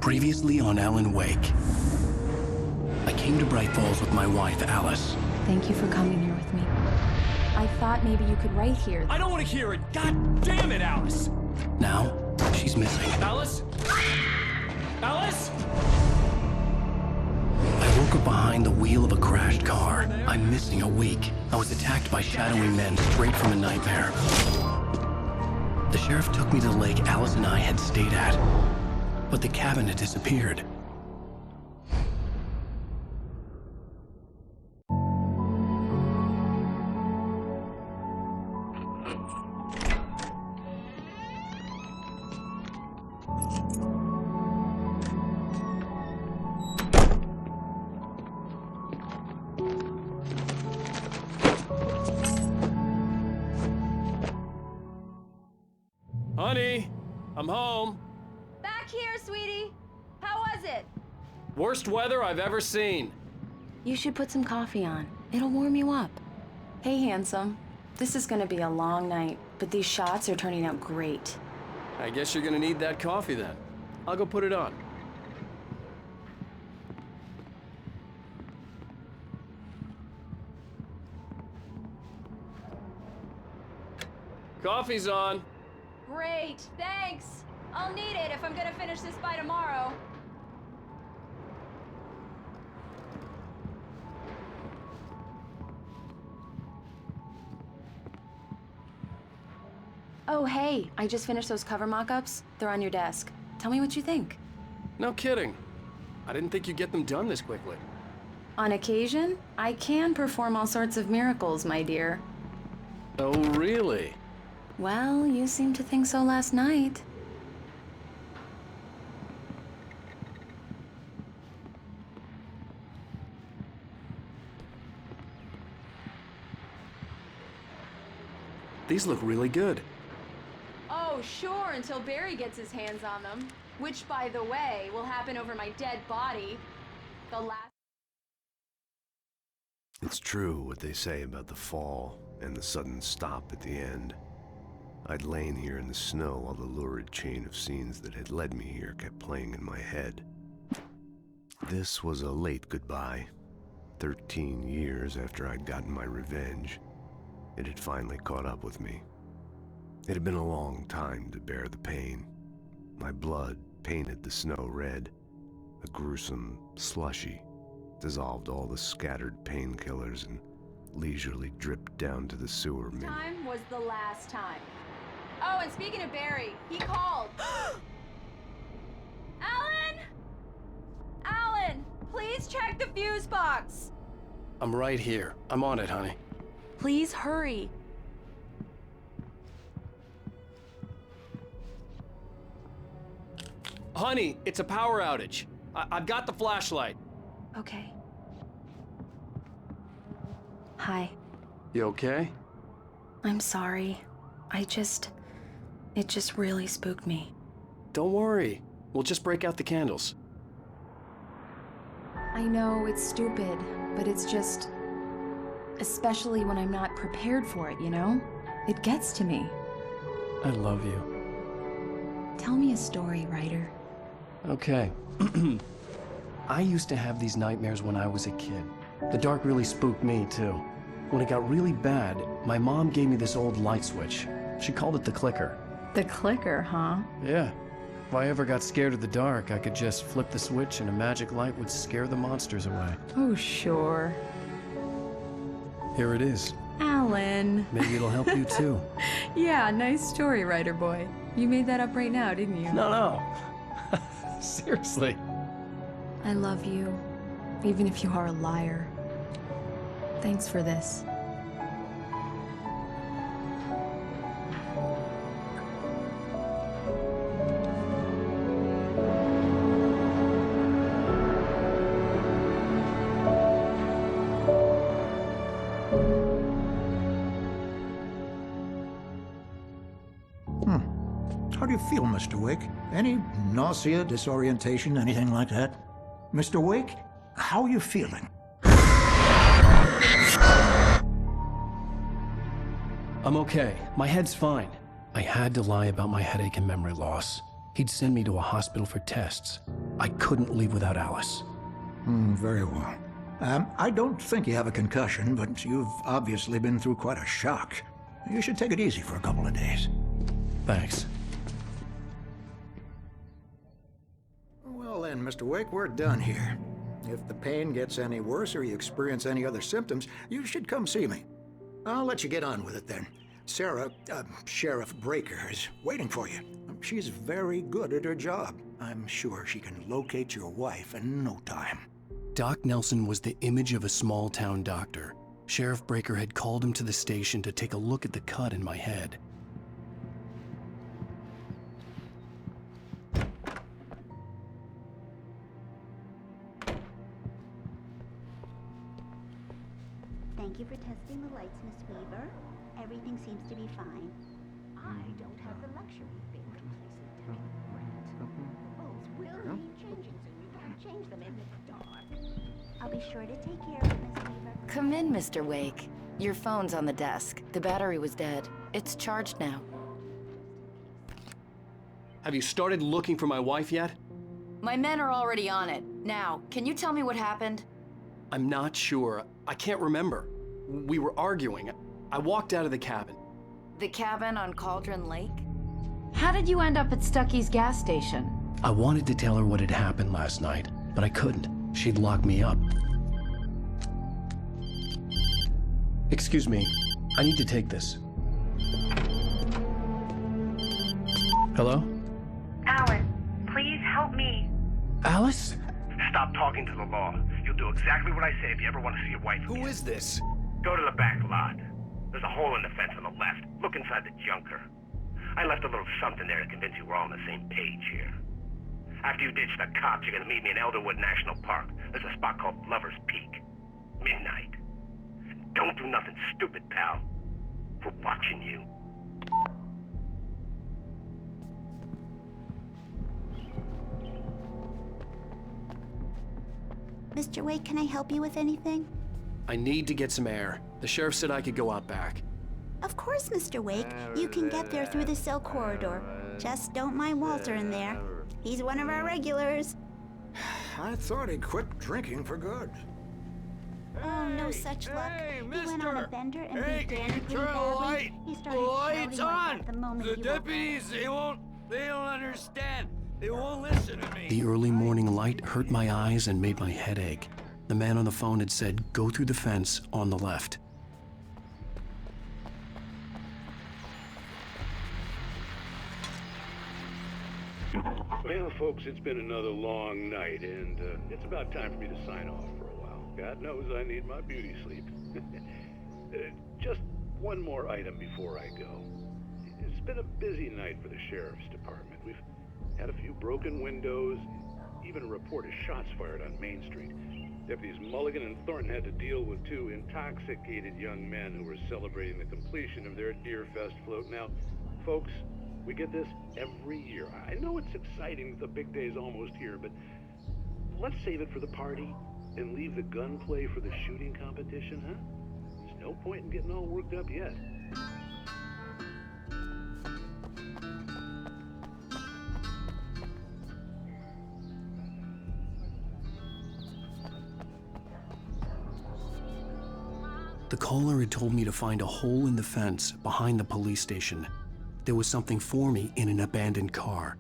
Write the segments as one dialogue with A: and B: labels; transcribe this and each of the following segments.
A: Previously on Alan Wake. I came to Bright Falls with my wife, Alice.
B: Thank you for coming here with me. I thought maybe you could write here.
C: I don't want to hear it! God damn it, Alice!
A: Now, she's missing.
C: Alice? Alice?
A: I woke up behind the wheel of a crashed car. I'm missing a week. I was attacked by shadowy men straight from a nightmare. The sheriff took me to the lake Alice and I had stayed at, but the cabin had disappeared.
C: Honey, I'm home.
B: Back here, sweetie. How was it?
C: Worst weather I've ever seen.
B: You should put some coffee on. It'll warm you up. Hey, handsome. This is gonna be a long night, but these shots are turning out great.
C: I guess you're gonna need that coffee then. I'll go put it on. Coffee's on.
B: Great, thanks. I'll need it if I'm gonna finish this by tomorrow. Oh, hey, I just finished those cover mock-ups. They're on your desk. Tell me what you think.
C: No kidding. I didn't think you'd get them done this quickly.
B: On occasion, I can perform all sorts of miracles, my dear.
C: Oh, really?
B: Well, you seemed to think so last night.
C: These look really good.
B: Oh, sure, until Barry gets his hands on them. Which, by the way, will happen over my dead body. The last...
D: It's true what they say about the fall and the sudden stop at the end. I'd lain here in the snow while the lurid chain of scenes that had led me here kept playing in my head. This was a late goodbye. 13 years after I'd gotten my revenge, it had finally caught up with me. It had been a long time to bear the pain. My blood painted the snow red. A gruesome slushy dissolved all the scattered painkillers and leisurely dripped down to the sewer min.
B: Time was the last time. Oh, and speaking of Barry, he called. Alan! Alan, please check the fuse box.
A: I'm right here. I'm on it, honey.
B: Please hurry.
C: Honey, it's a power outage. I've got the flashlight.
B: Okay. Hi.
C: You okay?
B: I'm sorry. It just really spooked me.
C: Don't worry. We'll just break out the candles.
B: I know it's stupid, but it's just... Especially when I'm not prepared for it, you know? It gets to me.
A: I love you.
B: Tell me a story, writer.
A: Okay. I used to have these nightmares when I was a kid. The dark really spooked me, too. When it got really bad, my mom gave me this old light switch. She called it the clicker.
B: The clicker, huh?
A: Yeah. If I ever got scared of the dark, I could just flip the switch and a magic light would scare the monsters away.
B: Oh, sure.
A: Here it is.
B: Alan.
A: Maybe it'll help you, too.
B: Yeah, nice story, writer boy. You made that up right now, didn't you?
A: No. Seriously.
B: I love you, even if you are a liar. Thanks for this.
E: How do you feel, Mr. Wake? Any nausea, disorientation, anything like that? Mr. Wake, how are you feeling?
A: I'm okay. My head's fine. I had to lie about my headache and memory loss. He'd send me to a hospital for tests. I couldn't leave without Alice.
E: Very well. I don't think you have a concussion, but you've obviously been through quite a shock. You should take it easy for a couple of days.
A: Thanks.
E: Well then, Mr. Wake, we're done here. If the pain gets any worse or you experience any other symptoms, you should come see me. I'll let you get on with it then. Sarah, Sheriff Breaker, is waiting for you. She's very good at her job. I'm sure she can locate your wife in no time.
A: Doc Nelson was the image of a small-town doctor. Sheriff Breaker had called him to the station to take a look at the cut in my head.
F: Thank you for testing the lights, Miss Weaver. Everything seems to be fine. I don't have the luxury of being complacent, Debbie. The bulbs will need changing, so you can't change them in the dark. I'll be sure to take care of it, Miss Weaver.
B: Come in, Mr. Wake. Your phone's on the desk. The battery was dead. It's charged now.
C: Have you started looking for my wife yet?
B: My men are already on it. Now, can you tell me what happened?
C: I'm not sure. I can't remember. We were arguing. I walked out of the cabin.
B: The cabin on Cauldron Lake?
G: How did you end up at Stucky's gas station?
A: I wanted to tell her what had happened last night, but I couldn't. She'd lock me up. Excuse me. I need to take this. Hello?
H: Alan, please help me.
A: Alice?
I: Stop talking to the law. You'll do exactly what I say if you ever want to see your wife again.
C: Who is this?
I: Go to the back lot. There's a hole in the fence on the left. Look inside the junker. I left a little something there to convince you we're all on the same page here. After you ditch the cops, you're gonna meet me in Elderwood National Park. There's a spot called Lover's Peak. Midnight. Don't do nothing stupid, pal. We're watching you.
F: Mr. Wake, can I help you with anything?
C: I need to get some air. The sheriff said I could go out back.
F: Of course, Mr. Wake. You can get there through the cell corridor. Just don't mind Walter in there. He's one of our regulars.
E: I thought he quit drinking for good.
F: Oh, no such luck. He went on a bender and began to pretty
J: turn the
F: badly.
J: light?
F: He
J: The
F: started
J: light's
F: shouting like
J: on!
F: that the moment
J: The
F: you woke up.
J: deputies, they don't understand. They won't listen to me.
A: The early morning light hurt my eyes and made my head ache. The man on the phone had said, go through the fence on the left.
K: Well, folks, it's been another long night, and it's about time for me to sign off for a while. God knows I need my beauty sleep. Just one more item before I go. It's been a busy night for the sheriff's department. We've had a few broken windows, even a report of shots fired on Main Street. Deputies Mulligan and Thornton had to deal with two intoxicated young men who were celebrating the completion of their Deer Fest float. Now, folks, we get this every year. I know it's exciting, the big day's almost here, but let's save it for the party and leave the gunplay for the shooting competition, huh? There's no point in getting all worked up yet.
A: The caller had told me to find a hole in the fence behind the police station. There was something for me in an abandoned car.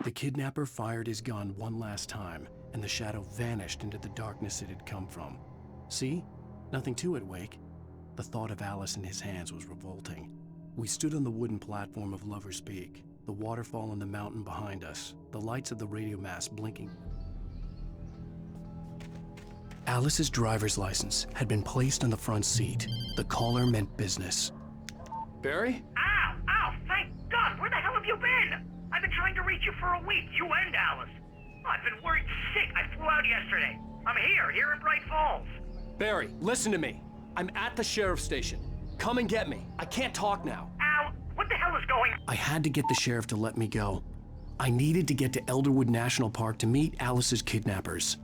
A: The kidnapper fired his gun one last time, and the shadow vanished into the darkness it had come from. See? Nothing to it, Wake. The thought of Alice in his hands was revolting. We stood on the wooden platform of Lover's Peak, the waterfall and the mountain behind us, the lights of the radio mast blinking. Alice's driver's license had been placed on the front seat. The caller meant business.
C: Barry?
I: Ow! Ow! Thank God! Where the hell have you been? I've been trying to reach you for a week, you and Alice. I've been worried sick. I flew out yesterday. I'm here in Bright Falls.
C: Barry, listen to me. I'm at the sheriff's station. Come and get me. I can't talk now.
I: Al, what the hell is going on?
A: I had to get the sheriff to let me go. I needed to get to Elderwood National Park to meet Alice's kidnappers.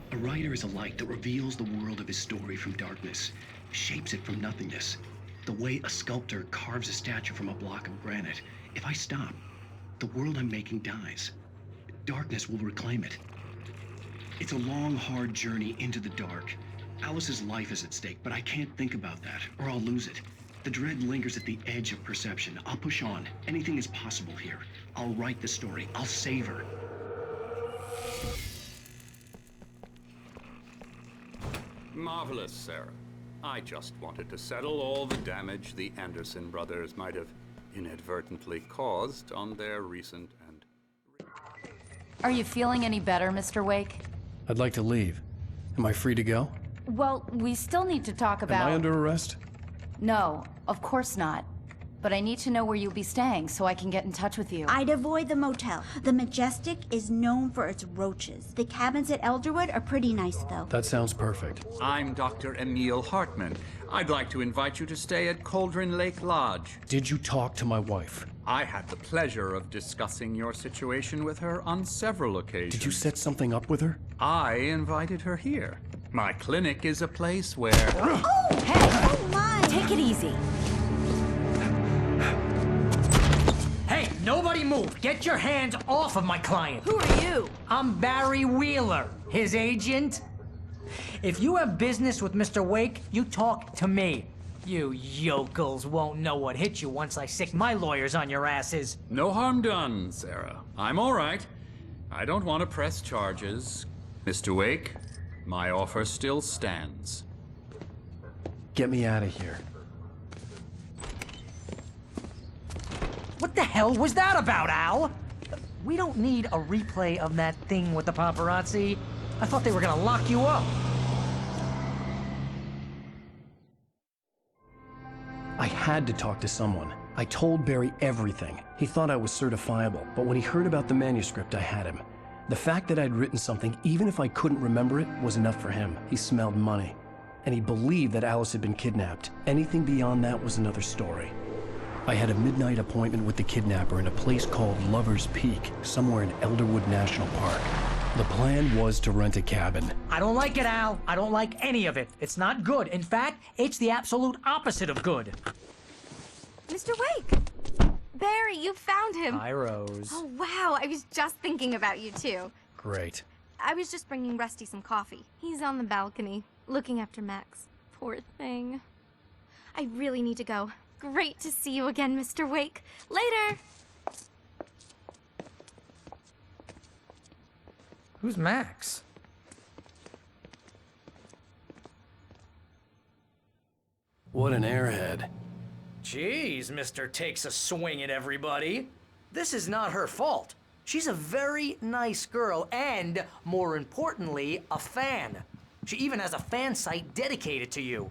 A: A writer is a light that reveals the world of his story from darkness, shapes it from nothingness. The way a sculptor carves a statue from a block of granite. If I stop, the world I'm making dies. Darkness will reclaim it. It's a long, hard journey into the dark. Alice's life is at stake, but I can't think about that, or I'll lose it. The dread lingers at the edge of perception. I'll push on. Anything is possible here. I'll write the story. I'll save her.
L: Marvelous, Sarah. I just wanted to settle all the damage the Anderson brothers might have inadvertently caused on their recent and...
G: Are you feeling any better, Mr. Wake?
A: I'd like to leave. Am I free to go?
G: Well, we still need to talk about...
A: Am I under arrest?
G: No, of course not. But I need to know where you'll be staying so I can get in touch with you.
F: I'd avoid the motel. The Majestic is known for its roaches. The cabins at Elderwood are pretty nice, though.
A: That sounds perfect.
L: I'm Dr. Emil Hartman. I'd like to invite you to stay at Cauldron Lake Lodge.
A: Did you talk to my wife?
L: I had the pleasure of discussing your situation with her on several occasions.
A: Did you set something up with her?
L: I invited her here. My clinic is a place where...
F: Oh! Hey! Oh, my!
G: Take it easy.
M: Hey, nobody move! Get your hands off of my client!
G: Who are you?
M: I'm Barry Wheeler, his agent. If you have business with Mr. Wake, you talk to me. You yokels won't know what hit you once I sick my lawyers on your asses.
L: No harm done, Sarah. I'm all right. I don't want to press charges. Mr. Wake, my offer still stands.
A: Get me out of here.
M: What the hell was that about, Al? We don't need a replay of that thing with the paparazzi. I thought they were gonna lock you up.
A: I had to talk to someone. I told Barry everything. He thought I was certifiable, but when he heard about the manuscript, I had him. The fact that I'd written something, even if I couldn't remember it, was enough for him. He smelled money. And he believed that Alice had been kidnapped. Anything beyond that was another story. I had a midnight appointment with the kidnapper in a place called Lover's Peak, somewhere in Elderwood National Park. The plan was to rent a cabin.
M: I don't like it, Al. I don't like any of it. It's not good. In fact, it's the absolute opposite of good.
N: Mr. Wake! Barry, you found him.
M: Hi, Rose.
N: Oh, wow. I was just thinking about you, too.
A: Great.
N: I was just bringing Rusty some coffee. He's on the balcony, looking after Max. Poor thing. I really need to go. Great to see you again, Mr. Wake. Later!
M: Who's Max?
A: What an airhead.
M: Jeez, Mr. Takes a swing at everybody. This is not her fault. She's a very nice girl and, more importantly, a fan. She even has a fan site dedicated to you.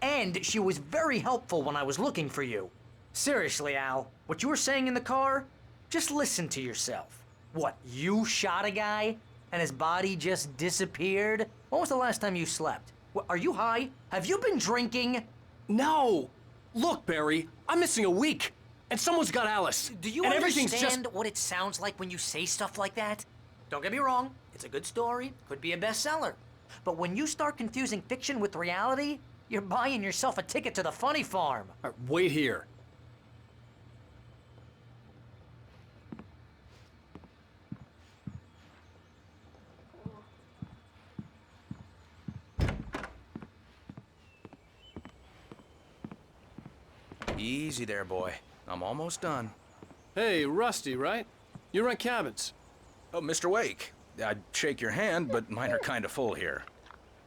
M: And she was very helpful when I was looking for you. Seriously, Al, what you were saying in the car? Just listen to yourself. What, you shot a guy and his body just disappeared? When was the last time you slept? What, are you high? Have you been drinking?
C: No! Look, Barry, I'm missing a week. And someone's got Alice.
M: Do you
C: and
M: understand what it sounds like when you say stuff like that? Don't get me wrong, it's a good story, could be a bestseller. But when you start confusing fiction with reality, you're buying yourself a ticket to the funny farm.
C: All right, wait here.
O: Easy there, boy. I'm almost done.
C: Hey, Rusty, right? You rent cabins.
O: Oh, Mr. Wake. I'd shake your hand, but mine are kind of full here.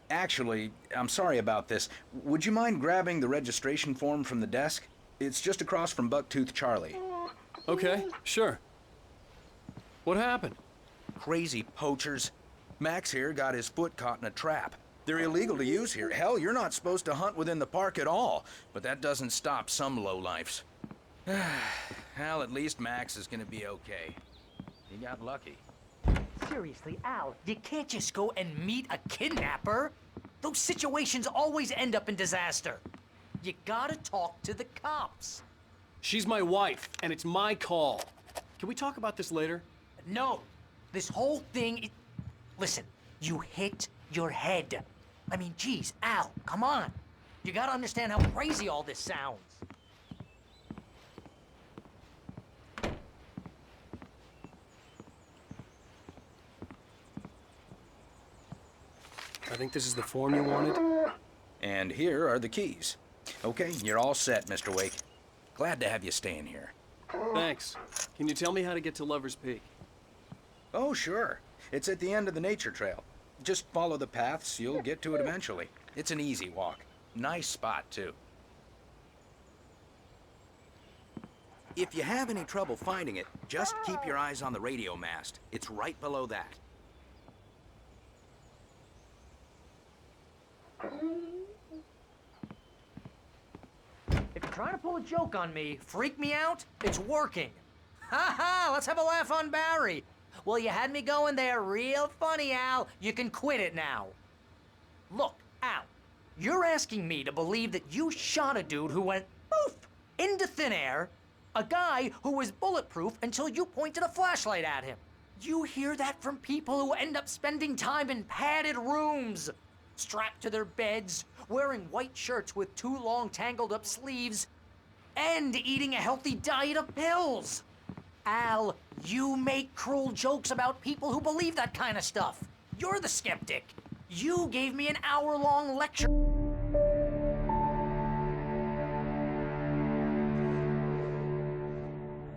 O: Actually, I'm sorry about this. Would you mind grabbing the registration form from the desk? It's just across from Bucktooth Charlie.
C: Okay, sure. What happened?
O: Crazy poachers. Max here got his foot caught in a trap. They're illegal to use here. Hell, you're not supposed to hunt within the park at all. But that doesn't stop some lowlifes. Well, at least Max is gonna be okay. He got lucky.
M: Seriously, Al, you can't just go and meet a kidnapper. Those situations always end up in disaster. You gotta talk to the cops.
C: She's my wife, and it's my call. Can we talk about this later?
M: No. This whole thing... Listen, you hit your head. I mean, geez, Al, come on. You gotta understand how crazy all this sounds.
C: I think this is the form you wanted.
O: And here are the keys. Okay, you're all set, Mr. Wake. Glad to have you staying here.
C: Thanks. Can you tell me how to get to Lover's Peak?
O: Oh, sure. It's at the end of the nature trail. Just follow the paths, you'll get to it eventually. It's an easy walk. Nice spot, too. If you have any trouble finding it, just keep your eyes on the radio mast. It's right below that.
M: If you're trying to pull a joke on me, freak me out, it's working. Ha ha, let's have a laugh on Barry. Well, you had me going there real funny, Al. You can quit it now. Look, Al, you're asking me to believe that you shot a dude who went poof into thin air, a guy who was bulletproof until you pointed a flashlight at him. You hear that from people who end up spending time in padded rooms, strapped to their beds, wearing white shirts with too long tangled up sleeves, and eating a healthy diet of pills. Al, you make cruel jokes about people who believe that kind of stuff. You're the skeptic. You gave me an hour-long lecture.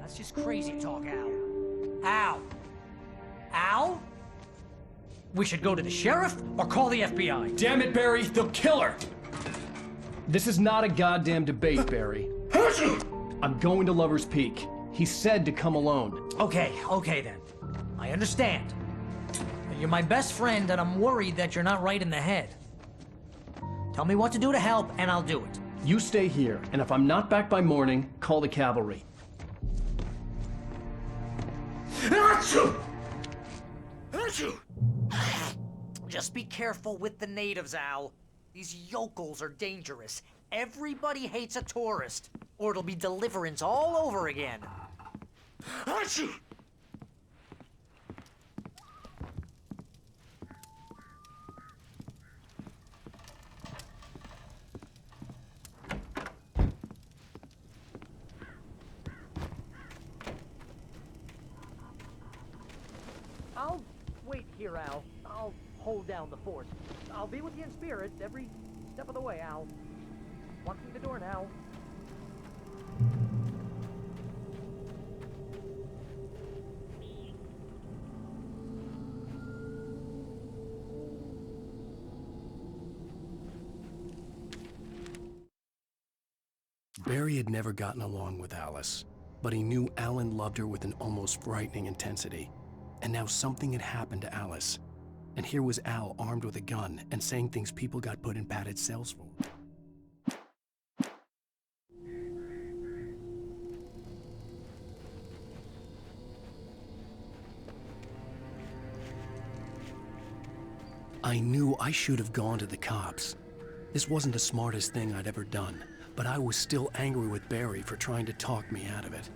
M: That's just crazy talk, Al. Al? Al? We should go to the sheriff or call the FBI.
P: Damn it, Barry, they'll kill her! This is not a goddamn debate, Barry. I'm going to Lover's Peak. He said to come alone.
M: Okay then. I understand. You're my best friend, and I'm worried that you're not right in the head. Tell me what to do to help, and I'll do it.
P: You stay here, and if I'm not back by morning, call the cavalry.
M: Just be careful with the natives, Al. These yokels are dangerous. Everybody hates a tourist, or it'll be Deliverance all over again. I'll wait here, Al. I'll hold down the fort. I'll be with you in spirit every step of the way, Al. Walking the door now.
A: Barry had never gotten along with Alice, but he knew Alan loved her with an almost frightening intensity. And now something had happened to Alice. And here was Al armed with a gun and saying things people got put in padded cells for. I knew I should have gone to the cops. This wasn't the smartest thing I'd ever done, but I was still angry with Barry for trying to talk me out of it.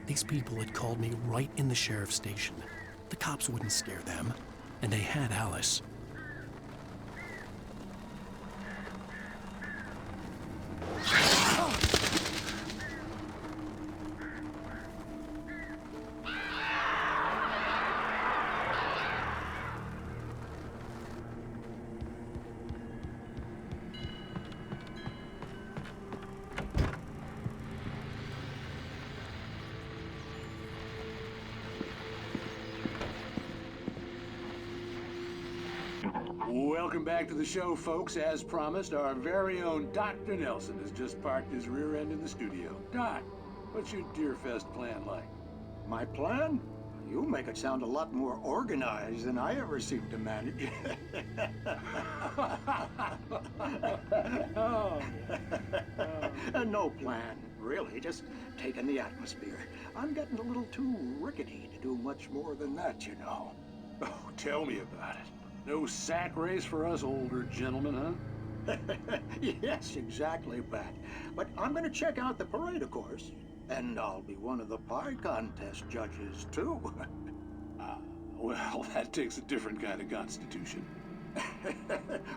A: These people had called me right in the sheriff's station. The cops wouldn't scare them, and they had Alice.
K: Welcome back to the show, folks. As promised, our very own Dr. Nelson has just parked his rear end in the studio. Doc, what's your Deerfest plan like?
E: My plan? You make it sound a lot more organized than I ever seem to manage. No plan, really. Just taking the atmosphere. I'm getting a little too rickety to do much more than that, you know.
K: Oh, tell me about it. No sack race for us older gentlemen, huh?
E: Yes, exactly, Pat. But I'm gonna check out the parade, of course. And I'll be one of the pie contest judges, too.
K: Well, that takes a different kind of constitution.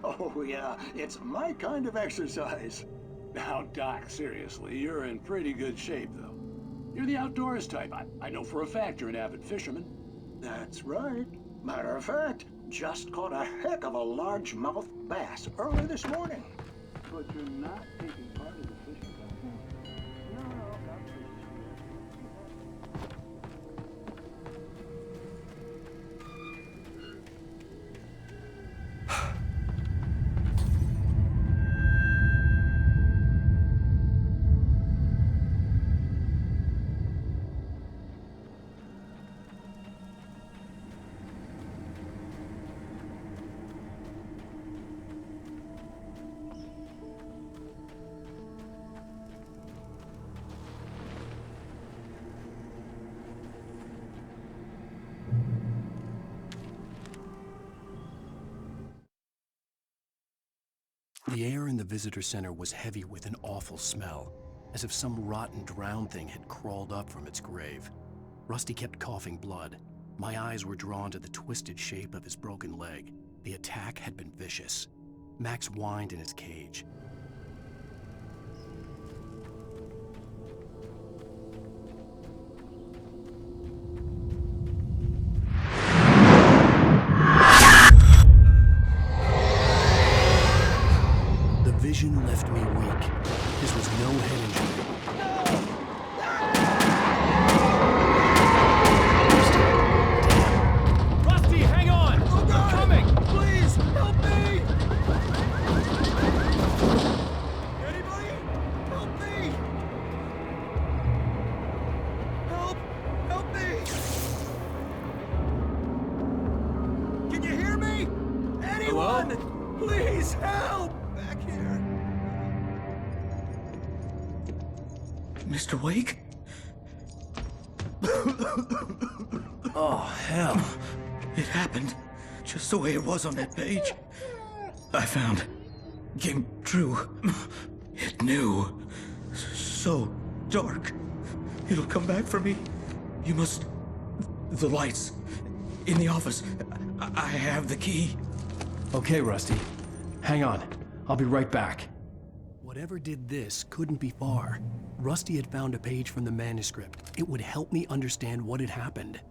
E: Oh, yeah, it's my kind of exercise.
K: Now, Doc, seriously, you're in pretty good shape, though. You're the outdoors type. I know for a fact you're an avid fisherman.
E: That's right. Matter of fact, just caught a heck of a largemouth bass early this morning.
K: But you're not taking part in the fishing contest?
E: No, not fishing.
A: The air in the visitor center was heavy with an awful smell, as if some rotten drowned thing had crawled up from its grave. Rusty kept coughing blood. My eyes were drawn to the twisted shape of his broken leg. The attack had been vicious. Max whined in his cage. Vision left me weak. This was no head injury.
P: Rusty, hang on! I'm coming! Please, help me! Anybody? Help me! Help! Help me! Can you hear me? Anyone? Hello? Please, help! Back here.
Q: Mr. Wake?
A: Oh, hell.
Q: It happened just the way it was on that page. I found. Came true. It knew. So dark. It'll come back for me. You must... The lights. In the office. I have the key.
P: Okay, Rusty. Hang on. I'll be right back.
A: Whatever did this couldn't be far. Rusty had found a page from the manuscript. It would help me understand what had happened.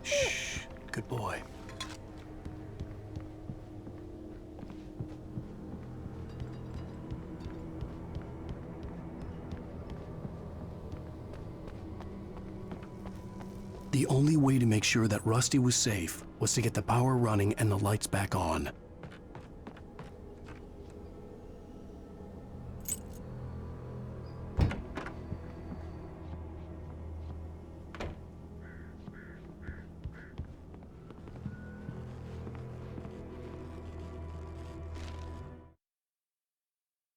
A: Shh. Good boy. The only way to make sure that Rusty was safe was to get the power running and the lights back on.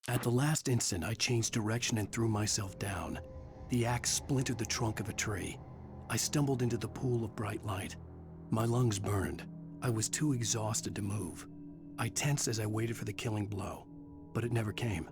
A: At the last instant, I changed direction and threw myself down. The axe splintered the trunk of a tree. I stumbled into the pool of bright light. My lungs burned. I was too exhausted to move. I tensed as I waited for the killing blow, but it never came.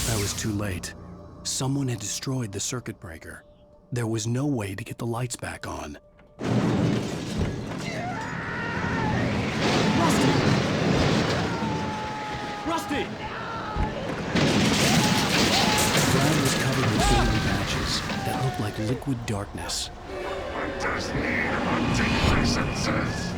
A: I was too late. Someone had destroyed the circuit breaker. There was no way to get the lights back on.
P: Rusty!
A: The ground was covered with oily patches that looked like liquid liquid darkness.
R: Hunters need hunting licenses.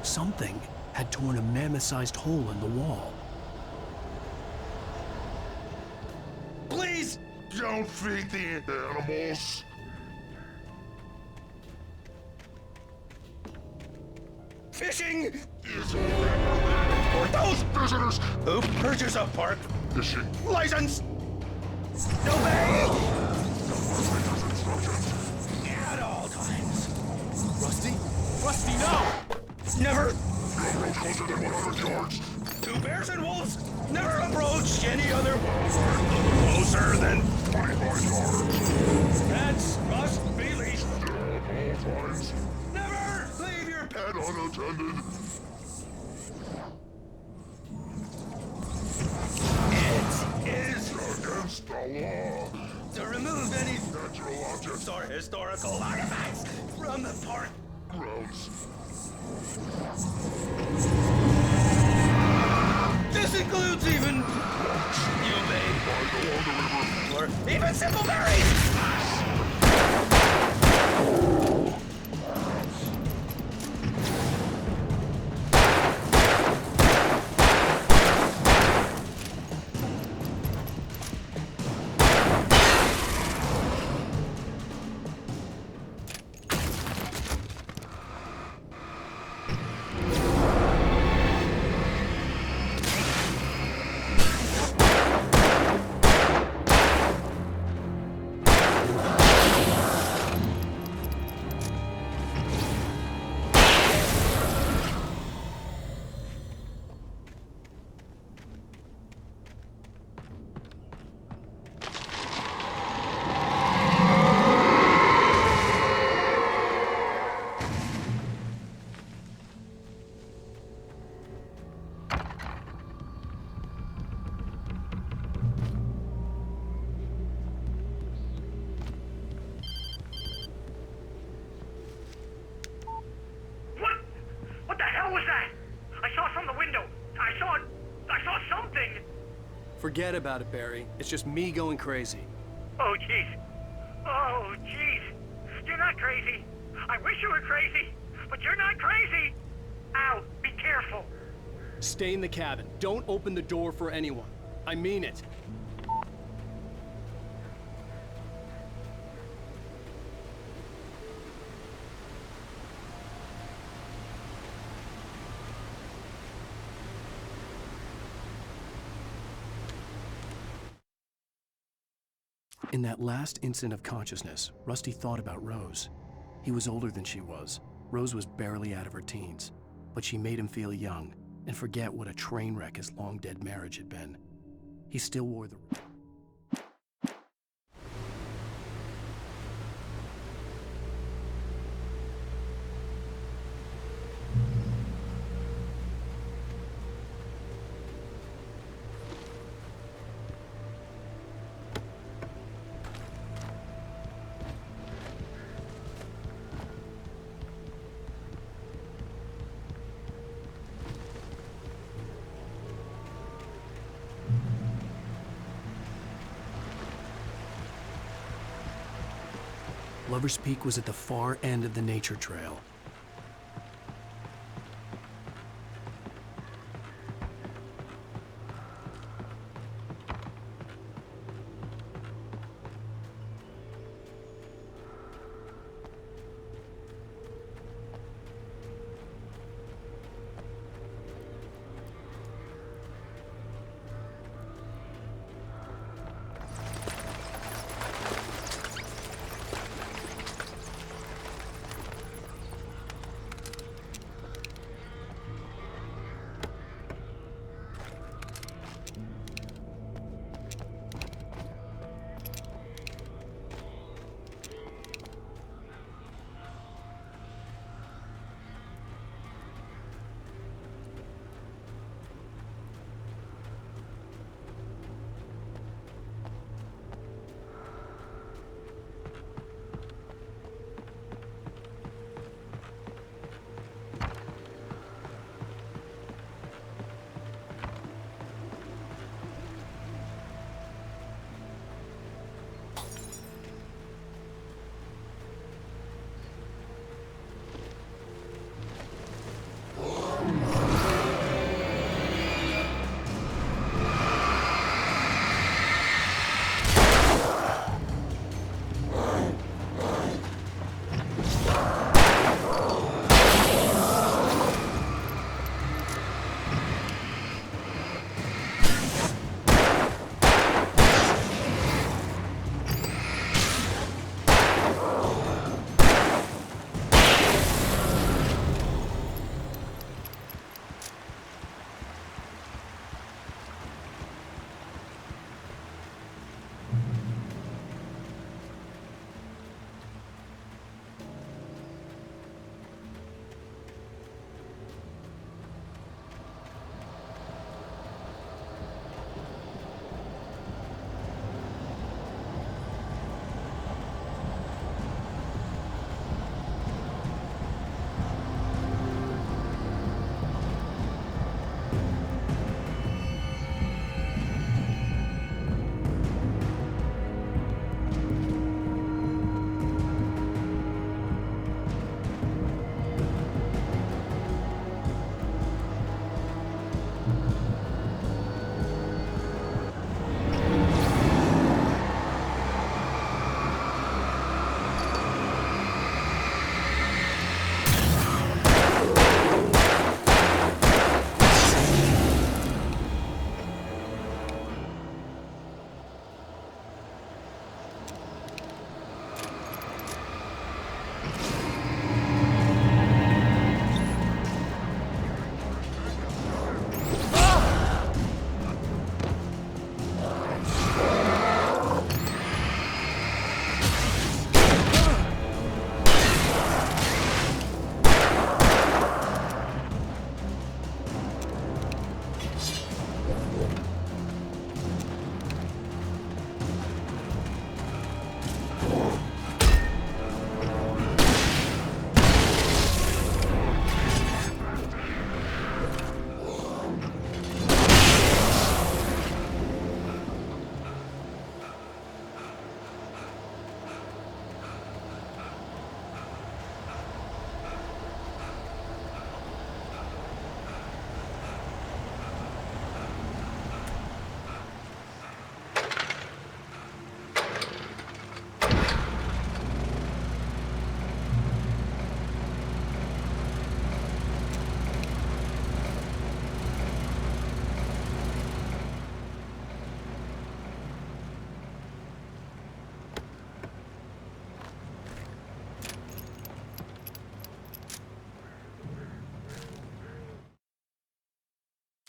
A: Something had torn a mammoth-sized hole in the wall.
R: Please don't feed the animals.
O: Fishing!
R: Is for those visitors
O: who purchase a park
R: fishing
O: license. Obey!
R: At all times.
C: Rusty? Rusty, no!
O: Never!
R: Don't approach closer than 100 yards.
O: Two bears and wolves never approached any other closer than
R: 25 yards.
O: Pets must be leashed.
R: At all times.
O: Never leave your pet
R: unattended.
O: It is
R: against the law
O: to remove any
R: natural objects
O: or historical artifacts from the park
R: grounds.
O: This includes even you may or even simple berries.
C: Forget about it, Barry. It's just me going crazy.
I: Oh, jeez. Oh, jeez. You're not crazy. I wish you were crazy, but you're not crazy. Ow, be careful.
C: Stay in the cabin. Don't open the door for anyone. I mean it. In that last instant of consciousness, Rusty thought about Rose. He was older than she was. Rose was barely out of her teens, but she made him feel young and forget what a train wreck his long-dead marriage had been. He still wore the... Lover's Peak was at the far end of the nature trail.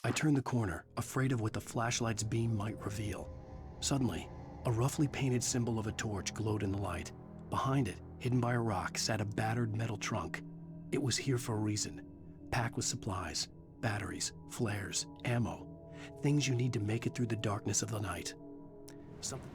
C: I turned the corner, afraid of what the flashlight's beam might reveal. Suddenly, a roughly painted symbol of a torch glowed in the light. Behind it, hidden by a rock, sat a battered metal trunk. It was here for a reason, packed with supplies, batteries, flares, ammo, things you need to make it through the darkness of the night. Something.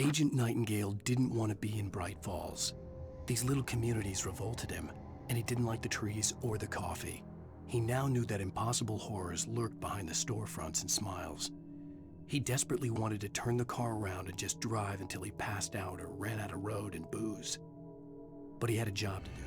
C: Agent Nightingale didn't want to be in Bright Falls. These little communities revolted him, and he didn't like the trees or the coffee. He now knew that impossible horrors lurked behind the storefronts and smiles. He desperately wanted to turn the car around and just drive until he passed out or ran out of road and booze. But he had a job to do.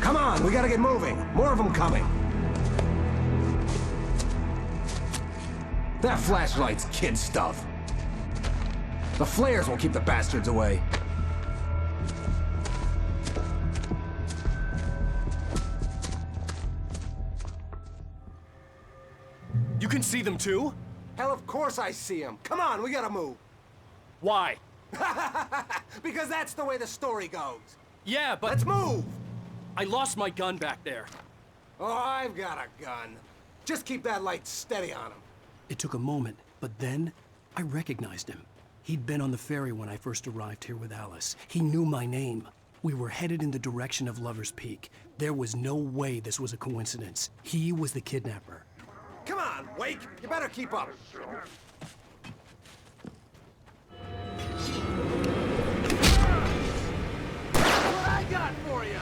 S: Come on, we gotta get moving. More of them coming. That flashlight's kid stuff. The flares won't keep the bastards away.
P: You can see them too?
S: Hell, of course I see them. Come on, we gotta move.
P: Why?
S: Because that's the way the story goes.
P: Yeah, but...
S: Let's move!
P: I lost my gun back there.
S: Oh, I've got a gun. Just keep that light steady on him.
C: It took a moment, but then I recognized him. He'd been on the ferry when I first arrived here with Alice. He knew my name. We were headed in the direction of Lover's Peak. There was no way this was a coincidence. He was the kidnapper.
S: Come on, Wake! You better keep up. That's what I got for you!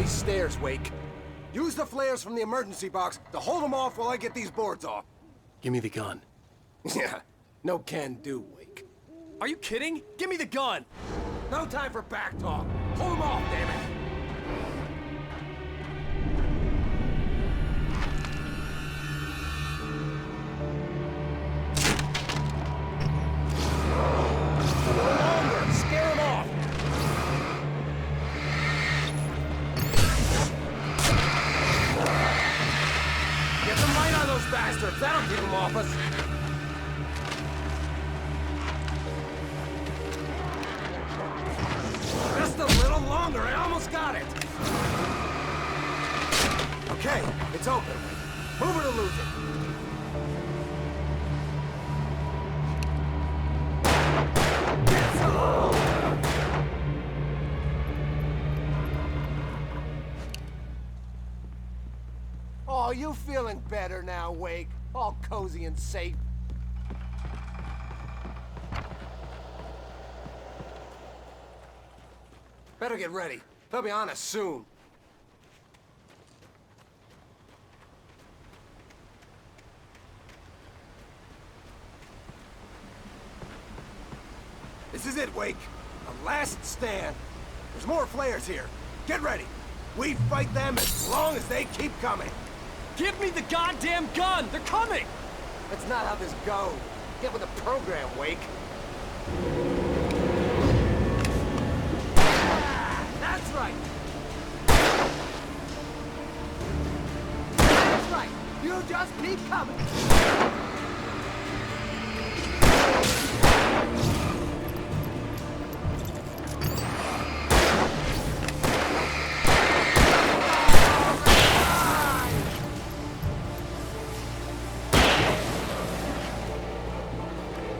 S: Stairs, Wake. Use the flares from the emergency box to hold them off while I get these boards off.
C: Give me the gun.
S: Yeah, no can do, Wake.
P: Are you kidding? Give me the gun!
S: No time for back talk. Hold them off, damn it! Longer! Scare them off! Get some light on those bastards! That'll keep them off us! Just a little longer, I almost got it! Okay, it's open. Move it or lose it. Get some! Oh, you feeling better now, Wake? All cozy and safe. Better get ready. They'll be on us soon. This is it, Wake. The last stand. There's more flares here. Get ready. We fight them as long as they keep coming.
P: Give me the goddamn gun! They're coming!
S: That's not how this goes. Get with the program, Wake. That's right! That's right! You just keep coming!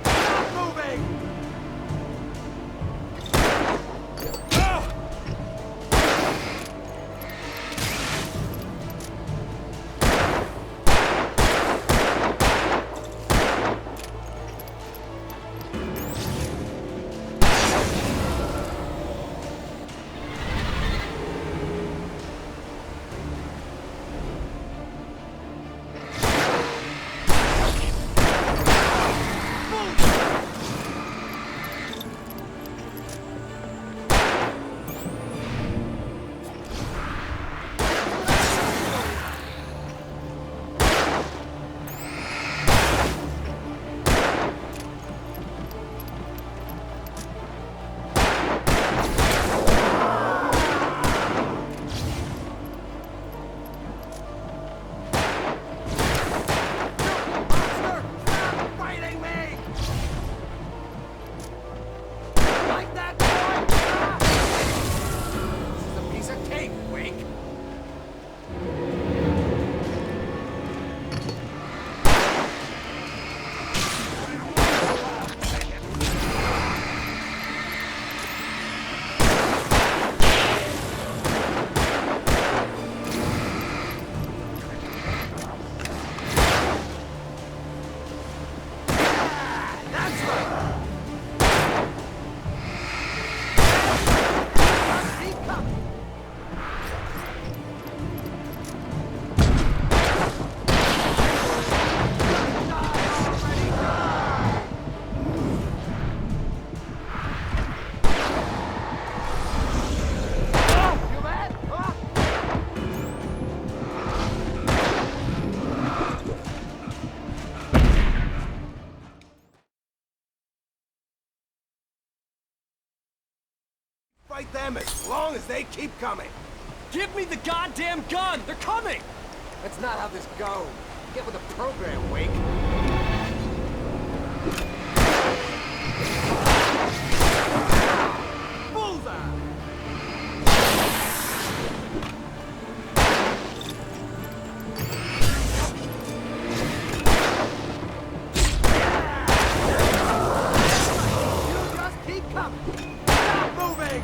S: Stop moving! fight them as long as they keep coming.
J: Give me the goddamn gun! They're coming!
S: That's not how this goes. Get with the program, Wake. Bullseye! You just keep coming. Stop moving!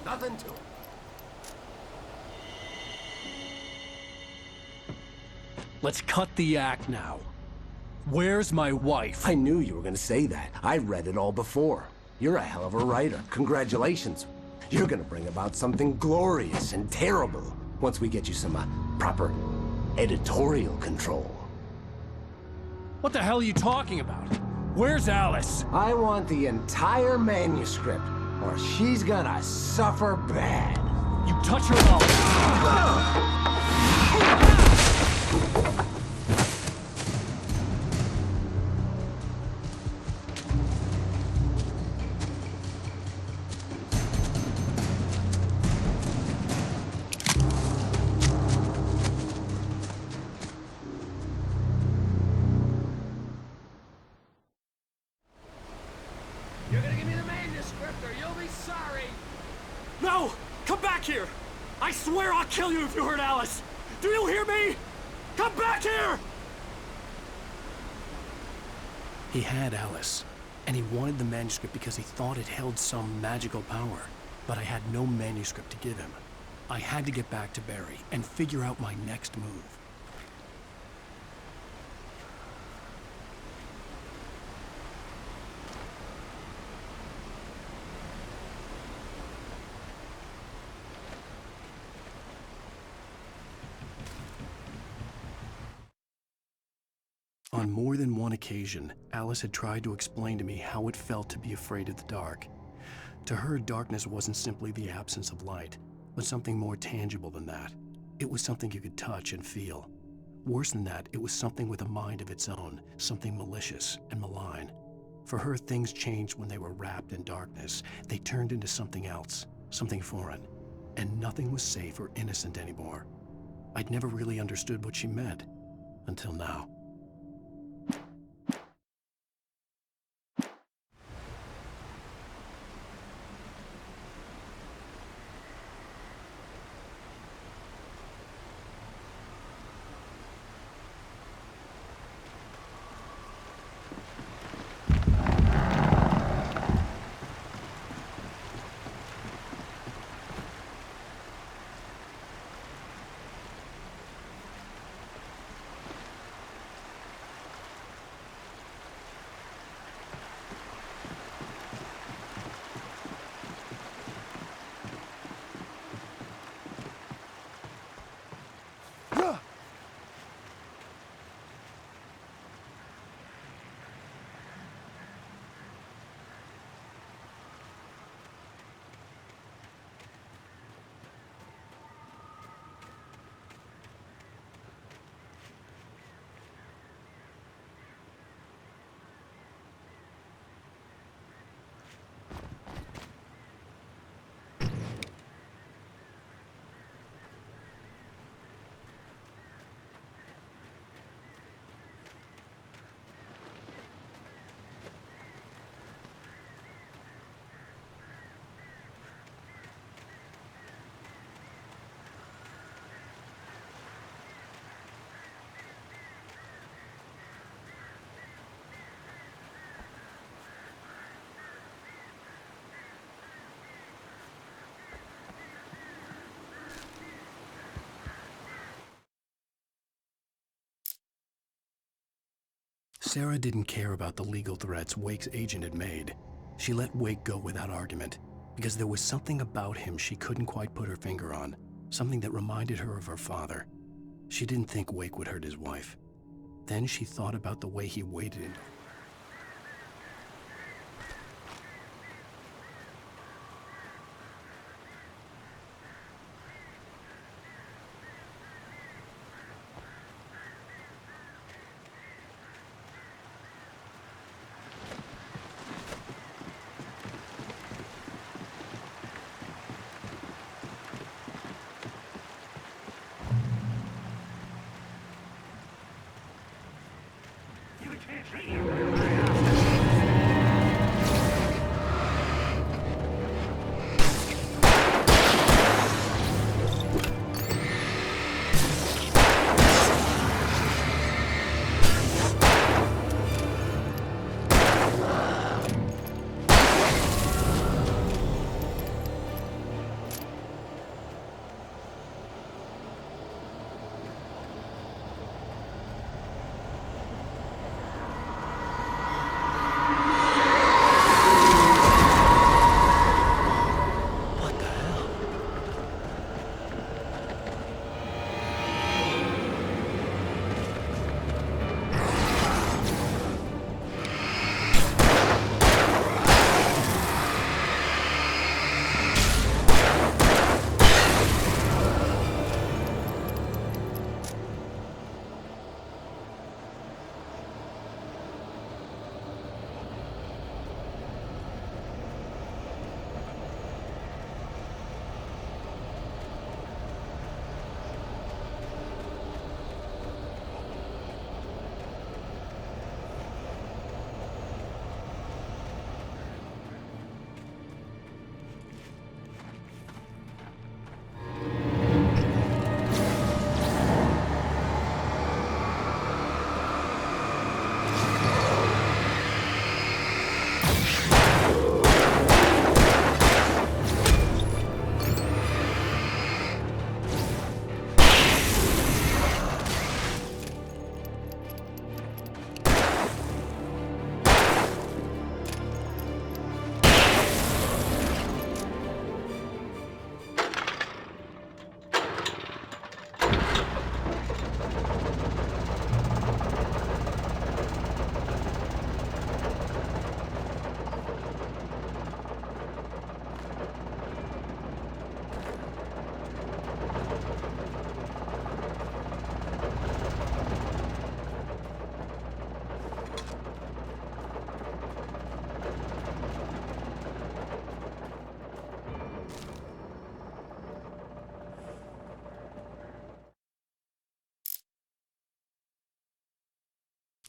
S: Nothing to it.
P: Let's cut the act now. Where's my wife?
T: I knew you were gonna say that. I read it all before. You're a hell of a writer. Congratulations. You're gonna bring about something glorious and terrible once we get you some proper editorial control.
P: What the hell are you talking about? Where's Alice?
T: I want the entire manuscript, or she's gonna suffer bad.
P: You touch her up.
J: You're gonna give me the manuscript or you'll be sorry! No! Come back here! I swear I'll kill you if you hurt Alice! Do you hear me? Come back here!
C: He had Alice, and he wanted the manuscript because he thought it held some magical power. But I had no manuscript to give him. I had to get back to Barry and figure out my next move. On more than one occasion, Alice had tried to explain to me how it felt to be afraid of the dark. To her, darkness wasn't simply the absence of light, but something more tangible than that. It was something you could touch and feel. Worse than that, it was something with a mind of its own, something malicious and malign. For her, things changed when they were wrapped in darkness. They turned into something else, something foreign, and nothing was safe or innocent anymore. I'd never really understood what she meant, until now. Sarah didn't care about the legal threats Wake's agent had made. She let Wake go without argument, because there was something about him she couldn't quite put her finger on, something that reminded her of her father. She didn't think Wake would hurt his wife. Then she thought about the way he waited.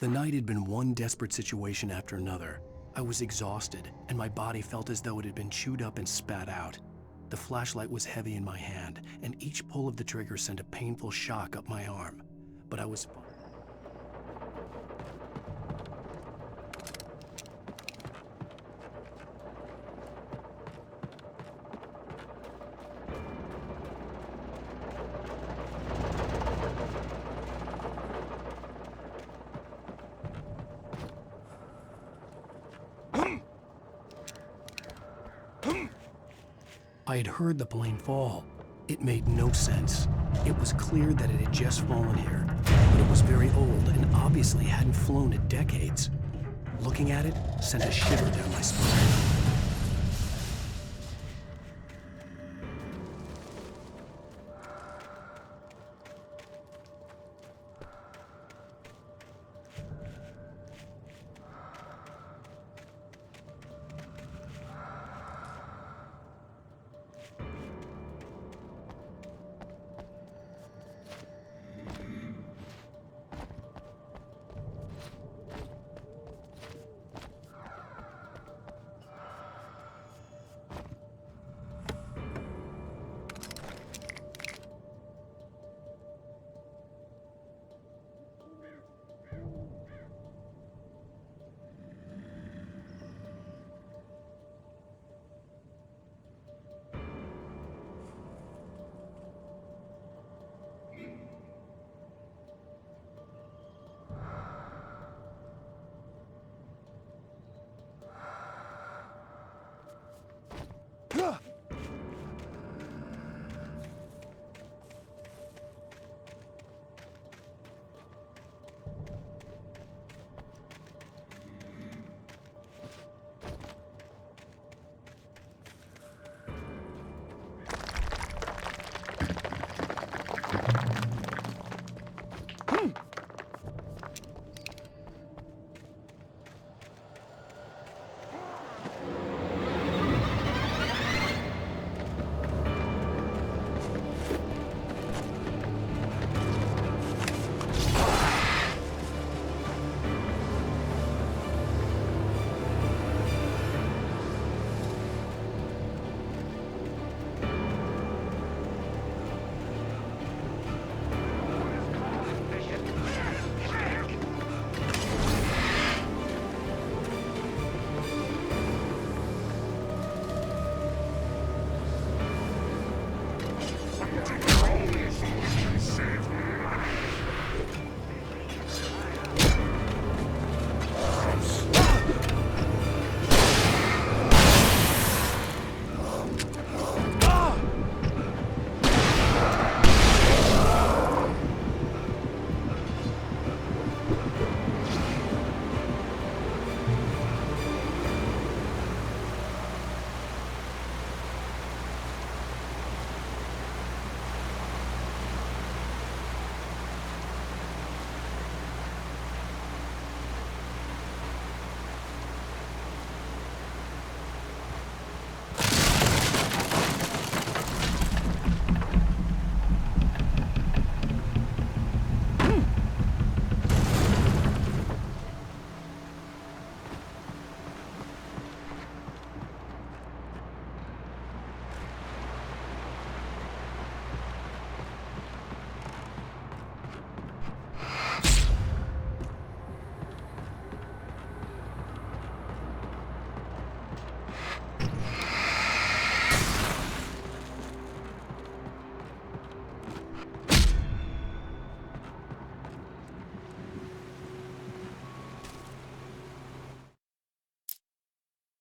C: The night had been one desperate situation after another. I was exhausted, and my body felt as though it had been chewed up and spat out. The flashlight was heavy in my hand, and each pull of the trigger sent a painful shock up my arm. But I was... I had heard the plane fall. It made no sense. It was clear that it had just fallen here, but it was very old and obviously hadn't flown in decades. Looking at it sent a shiver down my spine.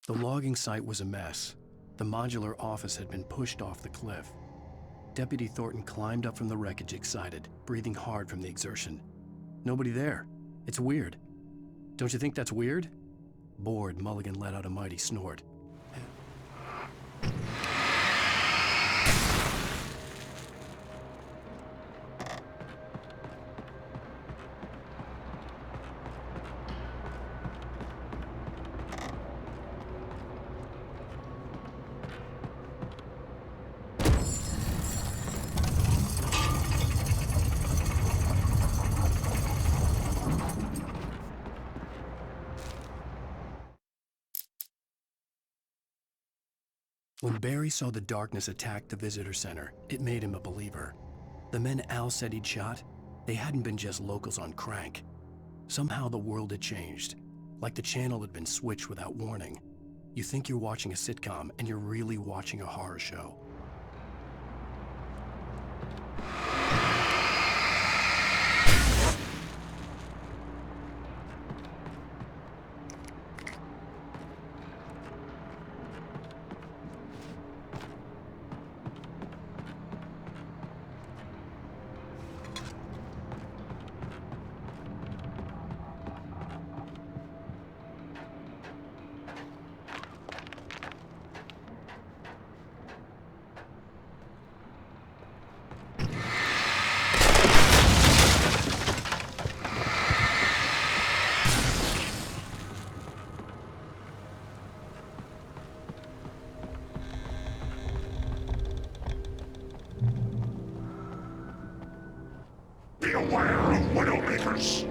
C: The logging site was a mess. The modular office had been pushed off the cliff. Deputy Thornton climbed up from the wreckage excited, breathing hard from the exertion. Nobody there. It's weird. Don't you think that's weird? Bored, Mulligan let out a mighty snort. When Barry saw the darkness attack the visitor center, it made him a believer. The men Al said he'd shot, they hadn't been just locals on crank. Somehow the world had changed, like the channel had been switched without warning. You think you're watching a sitcom, and you're really watching a horror show.
R: Beware of Widowmakers!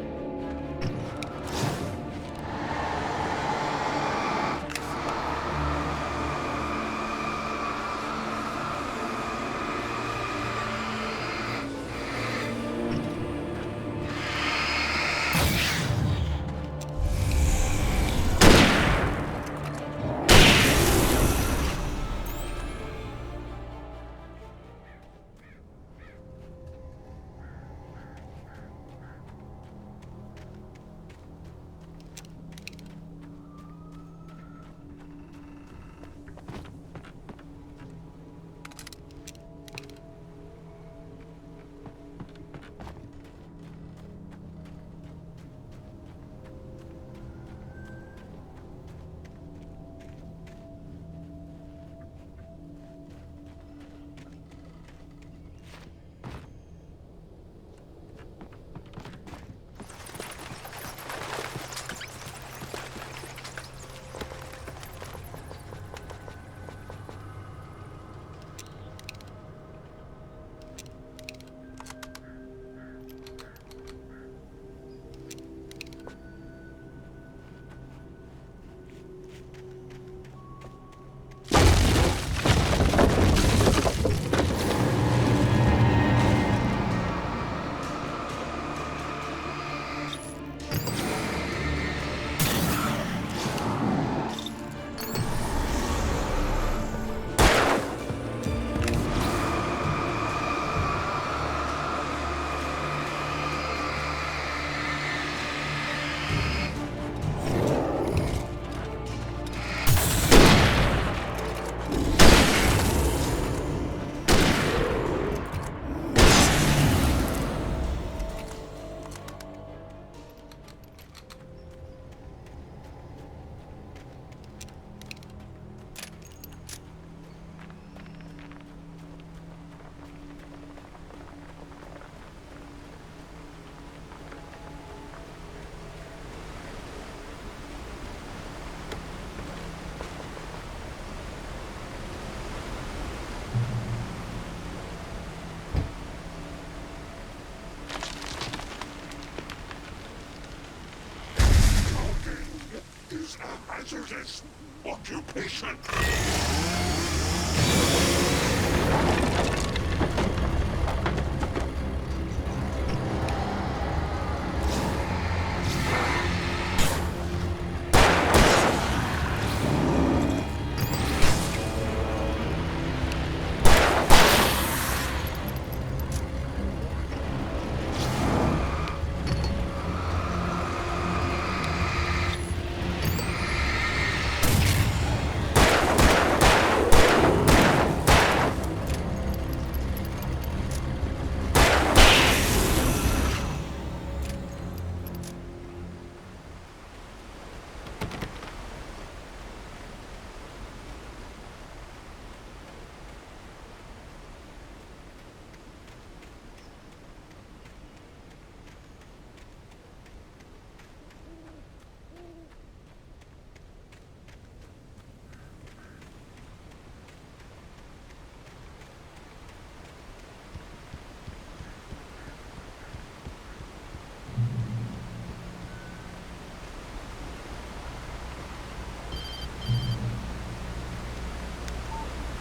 R: answer this occupation.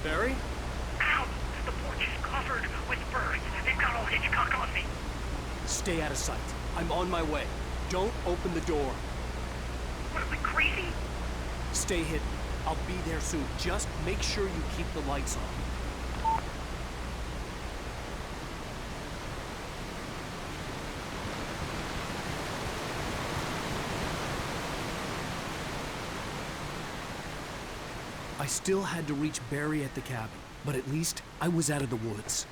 P: Barry?
I: Ow! The porch is covered with birds. They've got old Hitchcock on me.
P: Stay out of sight. I'm on my way. Don't open the door.
I: What am I, crazy?
P: Stay hidden. I'll be there soon. Just make sure you keep the lights on. I still had to reach Barry at the cabin, but at least I was out of the woods.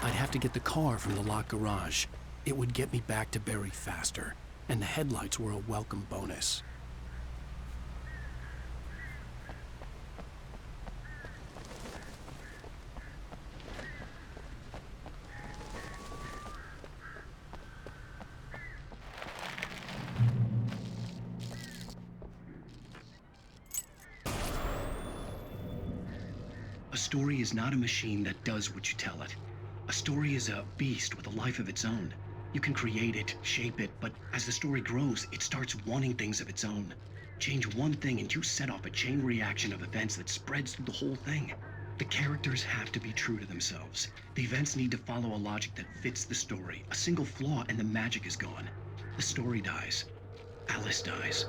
P: I'd have to get the car from the locked garage. It would get me back to Barry faster, and the headlights were a welcome bonus.
C: A story is not a machine that does what you tell it. A story is a beast with a life of its own. You can create it, shape it, but as the story grows, it starts wanting things of its own. Change one thing and you set off a chain reaction of events that spreads through the whole thing. The characters have to be true to themselves. The events need to follow a logic that fits the story. A single flaw and the magic is gone. The story dies. Alice dies.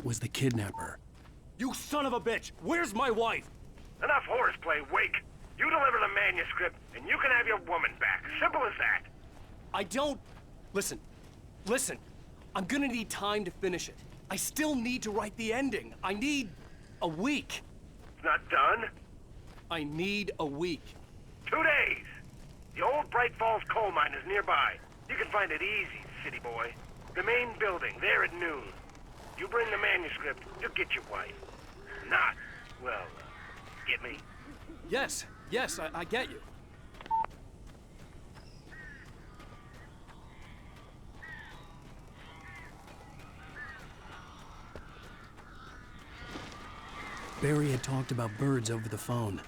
C: was the kidnapper.
J: You son of a bitch! Where's my wife?
I: Enough horseplay, Wake. You deliver the manuscript, and you can have your woman back. Simple as that.
P: I don't... Listen. I'm gonna need time to finish it. I still need to write the ending. I need a week.
I: It's not done?
P: I need a week.
I: 2 days. The old Bright Falls coal mine is nearby. You can find it easy, city boy. The main building, there at noon. You bring the manuscript, you'll get your wife. Not, well, get me?
P: Yes, I get you.
C: Barry had talked about birds over the phone.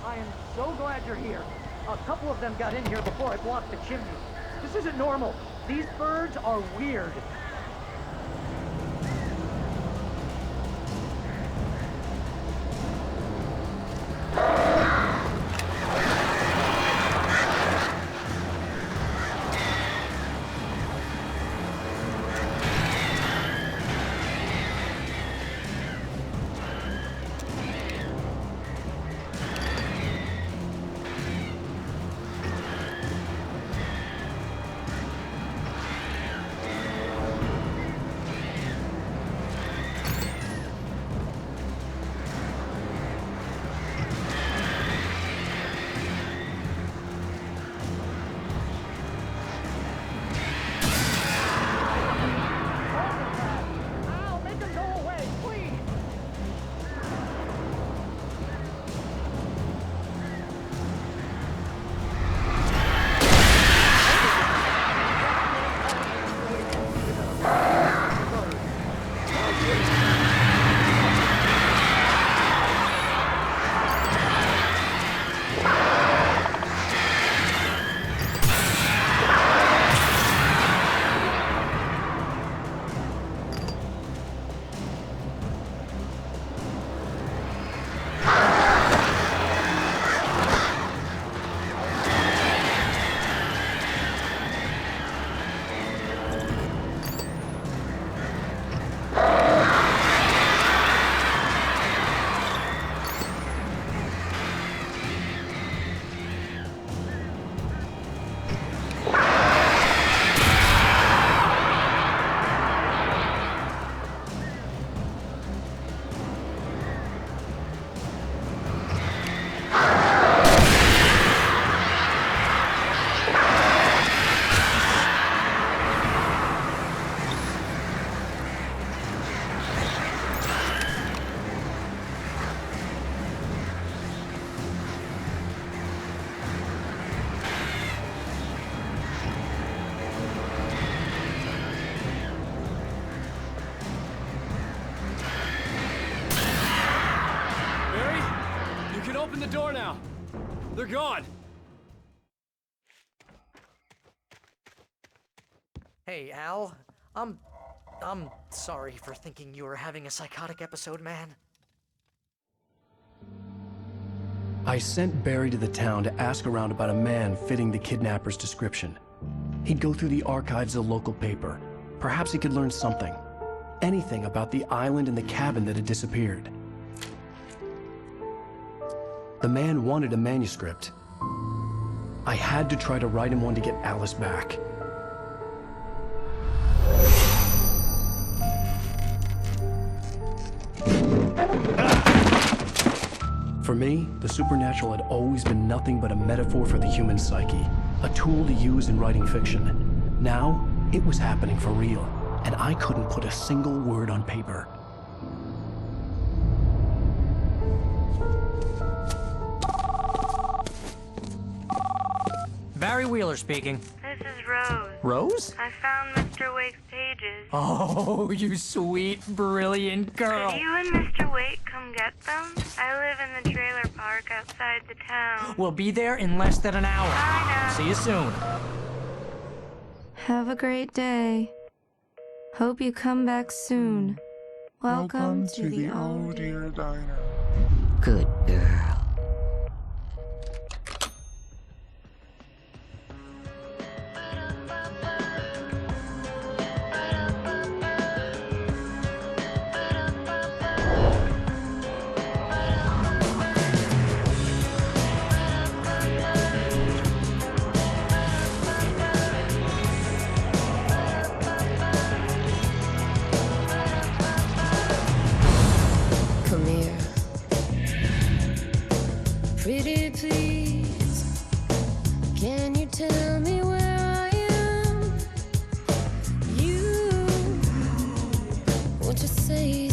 M: I am so glad you're here. A couple of them got in here before I blocked the chimney. This isn't normal. These birds are weird.
P: Open the door now. They're gone.
M: Hey, Al. I'm sorry for thinking you were having a psychotic episode, man.
C: I sent Barry to the town to ask around about a man fitting the kidnapper's description. He'd go through the archives of the local paper. Perhaps he could learn something. Anything about the island and the cabin that had disappeared. The man wanted a manuscript. I had to try to write him one to get Alice back. For me, the supernatural had always been nothing but a metaphor for the human psyche, a tool to use in writing fiction. Now, it was happening for real, and I couldn't put a single word on paper.
M: Barry Wheeler speaking.
H: This is Rose.
M: Rose?
H: I found Mr. Wake's pages.
M: Oh, you sweet, brilliant girl.
H: Could you and Mr. Wake come get them? I live in the trailer park outside the town.
M: We'll be there in less than an hour.
H: Bye now.
M: See you soon.
N: Have a great day. Hope you come back soon. Welcome to the
U: Oh Dear Diner.
V: Good girl.
W: Come here. Pretty please, can you tell me where I am? You, won't you say